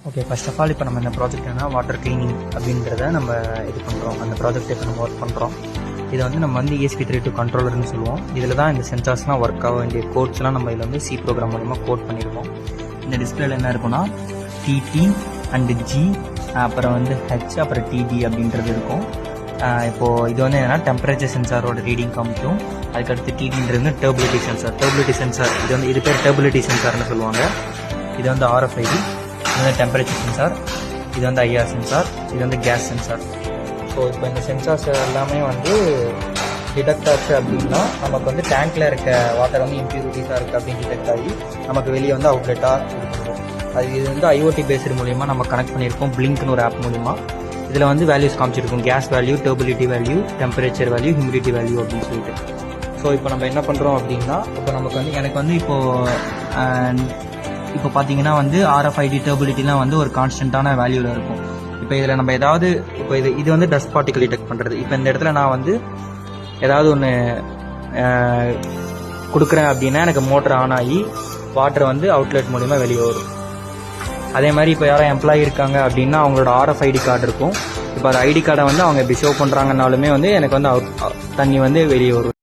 Okay, first of all இப்போ நம்ம இந்த ப்ராஜெக்ட் என்ன வாட்டர் கிளீனிங் அப்படின்றத நம்ம இது பண்ணுறோம். அந்த ப்ராஜெக்ட் இப்போ நம்ம ஒர்க் பண்ணுறோம். இதை வந்து நம்ம வந்து ESP32 கண்ட்ரோலர்னு சொல்லுவோம். இதில் தான் இந்த சென்சார்ஸ்லாம் ஒர்க் ஆக வேண்டிய கோட்ஸ்லாம் நம்ம இதில் வந்து சி ப்ரோக்ராம் மூலிமா கோட் பண்ணியிருக்கோம். இந்த டிஸ்பிளேல என்ன இருக்குன்னா TT அண்டு G, அப்புறம் வந்து H, அப்புறம் TD அப்படின்றது இருக்கும். இப்போது இது வந்து என்னென்னா டெம்பரேச்சர் சென்சாரோட ரீடிங் காமிக்கும். அதுக்கடுத்து TDன்றது டர்பிலிட்டி சென்சார். இது பேர் டர்பிலிட்டி சென்சார்னு சொல்லுவாங்க. இது வந்து RFID, இது வந்து டெம்பரேச்சர் சென்சார், இது வந்து IR சென்சார், இது வந்து கேஸ் சென்சார். ஸோ இப்போ இந்த சென்சார்ஸ் எல்லாமே வந்து டிடெக்ட் ஆச்சு அப்படின்னா நமக்கு வந்து டேங்க்கில் இருக்க வாட்டர் வந்து இம்ப்யூரிட்டிஸாக இருக்குது அப்படின்னு டிடெக்ட் ஆகி நமக்கு வெளியே வந்து அவுட்லெட்டாக இருக்கும். இது வந்து IoT பேஸ்டு மூலிமா நம்ம கனெக்ட் பண்ணியிருக்கோம் பிளிங்க்னு ஒரு ஆப் மூலிமா. இதில் வந்து வேல்யூஸ் காமிச்சிருக்கும், gas value, turbidity value, temperature value, humidity value அப்படின்னு சொல்லிட்டு. ஸோ இப்போ நம்ம என்ன பண்ணுறோம் அப்படின்னா, இப்போ நமக்கு வந்து எனக்கு வந்து இப்போ பார்த்தீங்கன்னா வந்து RFID டர்பிலிட்டிலாம் வந்து ஒரு கான்ஸ்டன்ட்டான வேல்யூவில் இருக்கும். இப்போ இதில் நம்ம ஏதாவது இப்போ இது வந்து டஸ்ட் பார்ட்டிகல் டிடெக்ட் பண்ணுறது. இப்போ இந்த இடத்துல நான் வந்து ஏதாவது ஒன்று கொடுக்குறேன் அப்படின்னா எனக்கு மோட்டர் ஆன் ஆகி வாட்டர் வந்து அவுட்லெட் மூலிமா வெளியே வரும். அதே மாதிரி இப்போ யாரும் எம்ப்ளாயி இருக்காங்க அப்படின்னா அவங்களோட RFID கார்டு இருக்கும். இப்போ அந்த ஐடி கார்டை வந்து அவங்க எப்படி ஷோ பண்ணுறாங்கன்னாலுமே வந்து எனக்கு வந்து தண்ணி வந்து வெளியே வரும்.